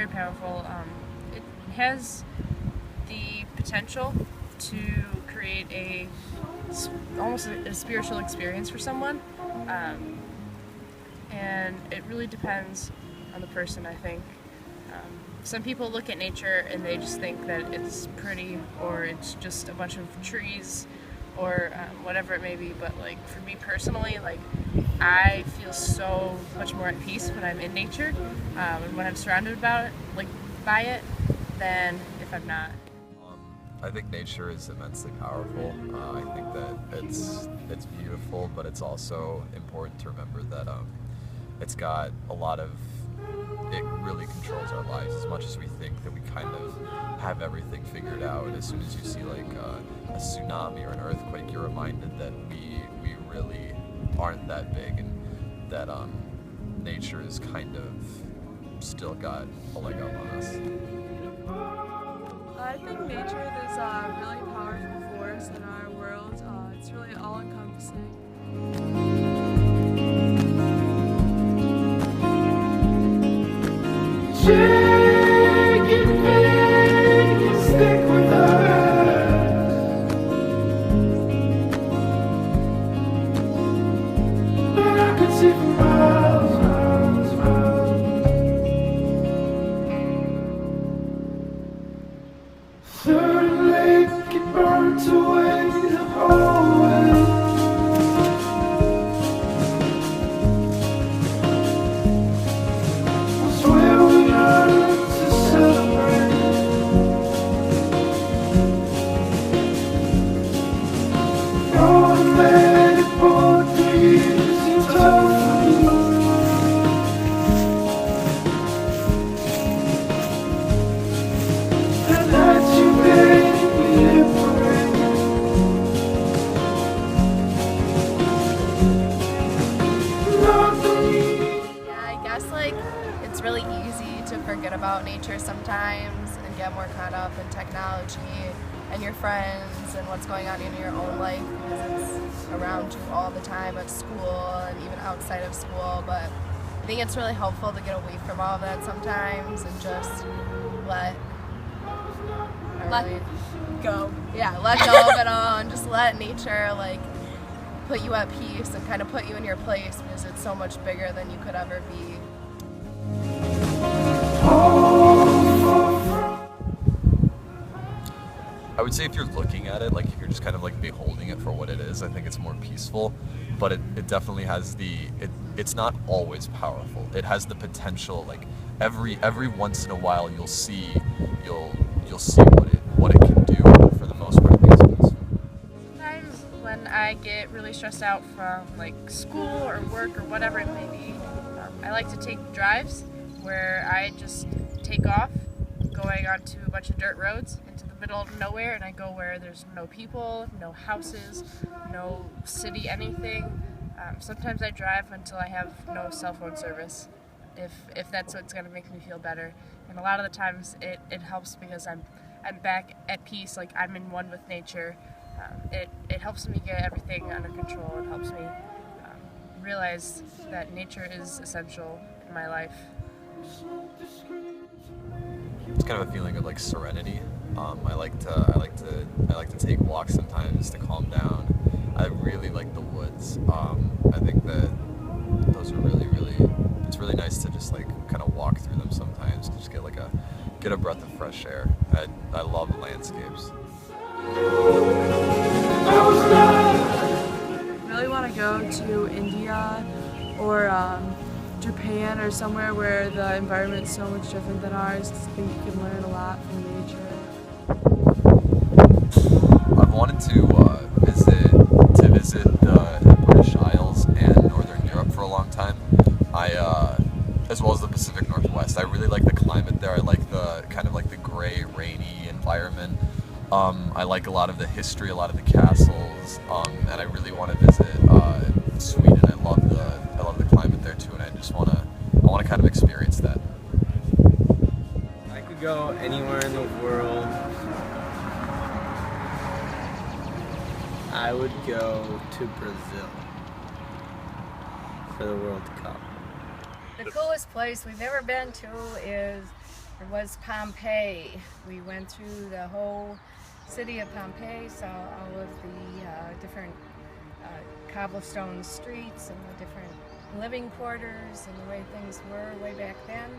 very powerful. It has the potential to create almost a spiritual experience for someone, and it really depends on the person, I think. Some people look at nature and they just think that it's pretty, or it's just a bunch of trees, or whatever it may be. But like for me personally, like I feel so much more at peace when I'm in nature, and when I'm surrounded by it, than if I'm not. I think nature is immensely powerful. I think that it's beautiful, but it's also important to remember that it's got a lot of. It really controls our lives. As much as we think that we kind of have everything figured out, as soon as you see like a tsunami or an earthquake, you're reminded that we really aren't that big, and that nature is kind of still got a leg up on us. I think nature is a really powerful force in our world. It's really all-encompassing. It's really easy to forget about nature sometimes and get more caught up in technology and your friends and what's going on in your own life, because it's around you all the time at school and even outside of school. But I think it's really helpful to get away from all of that sometimes and just let go. Yeah, let go of it all and just let nature put you at peace and kind of put you in your place, because it's so much bigger than you could ever be. I would say if you're looking at it, if you're just kind of beholding it for what it is, I think it's more peaceful. But it definitely has it's not always powerful. It has the potential. Every once in a while, you'll see what it can do. But for the most part, I think it's peaceful. Sometimes when I get really stressed out from school or work or whatever it may be, I like to take drives where I just take off, going onto a bunch of dirt roads into the middle of nowhere, and I go where there's no people, no houses, no city, anything. Sometimes I drive until I have no cell phone service, if that's what's going to make me feel better. And a lot of the times it helps, because I'm back at peace, I'm in one with nature. It helps me get everything under control. It helps me realize that nature is essential in my life. It's kind of a feeling of serenity. I like to take walks sometimes to calm down. I really like the woods. I think that those are really, it's really nice to just kind of walk through them sometimes, to just get a breath of fresh air. I love landscapes. I really want to go to India or Japan or somewhere where the environment's so much different than ours. I think you can learn a lot from nature. I've wanted to visit the British Isles and Northern Europe for a long time. As well as the Pacific Northwest. I really like the climate there. I like the the gray, rainy environment. I like a lot of the history, a lot of the castles, and I really want to visit Sweden. I love the climate there too, and I want to kind of experience that. I could go anywhere in the world. I would go to Brazil for the World Cup. The coolest place we've ever been to is was Pompeii. We went through the whole city of Pompeii, saw all of the different cobblestone streets and the different living quarters and the way things were way back then,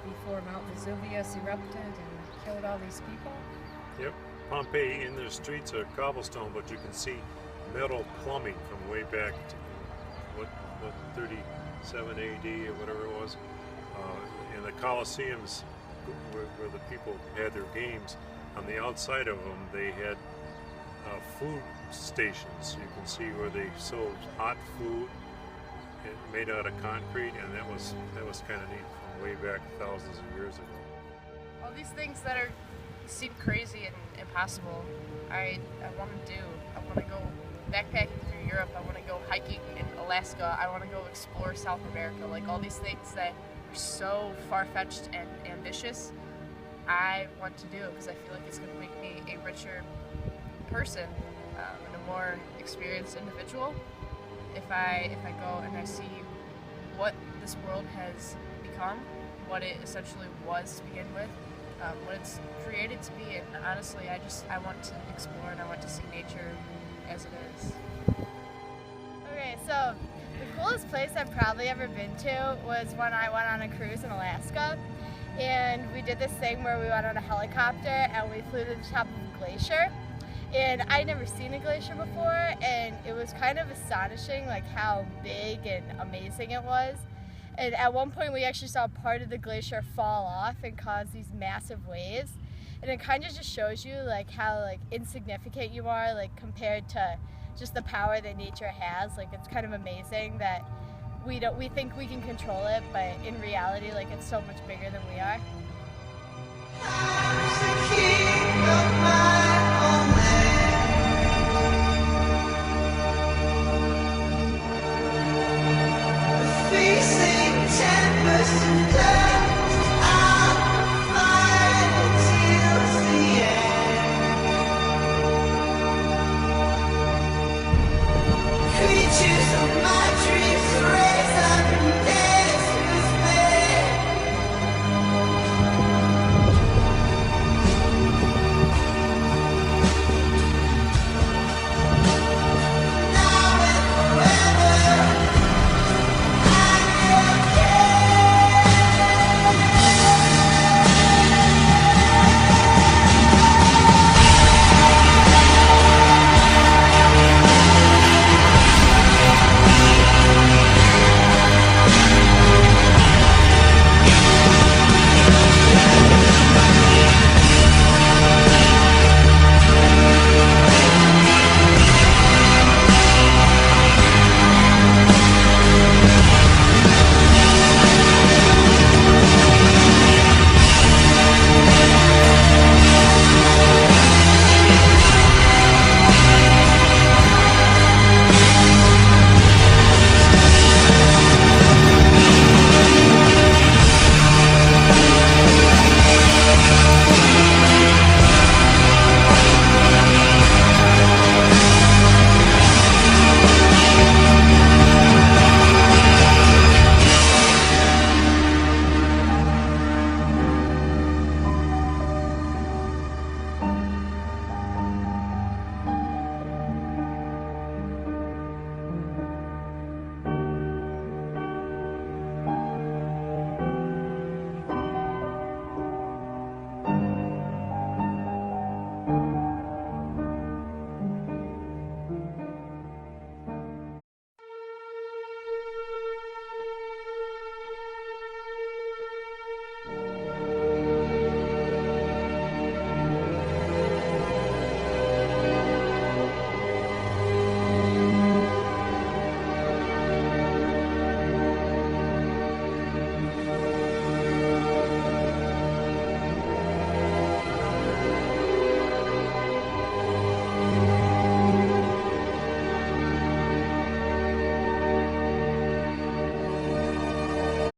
before Mount Vesuvius erupted and killed all these people. Yep, Pompeii, in the streets are cobblestone, but you can see metal plumbing from way back to what 37 AD or whatever it was. And the Colosseums, where the people had their games, on the outside of them they had food stations. You can see where they sold hot food made out of concrete, and that was kind of neat from way back thousands of years ago. All these things that seem crazy and impossible, I want to do. I want to go backpacking through Europe. I want to go hiking in Alaska. I want to go explore South America. Like all these things that are so far-fetched and ambitious, I want to do because I feel like it's going to make me a richer person and a more experienced individual. If I go and I see what this world has become, what it essentially was to begin with, what it's created to be, and honestly, I want to explore and I want to see nature as it is. Okay, so the coolest place I've probably ever been to was when I went on a cruise in Alaska, and we did this thing where we went on a helicopter and we flew to the top of a glacier. And I'd never seen a glacier before, and it was kind of astonishing like how big and amazing it was. And at one point we actually saw part of the glacier fall off and cause these massive waves. And it kind of just shows you like how like insignificant you are like compared to just the power that nature has. Like it's kind of amazing that we think we can control it, but in reality like it's so much bigger than we are.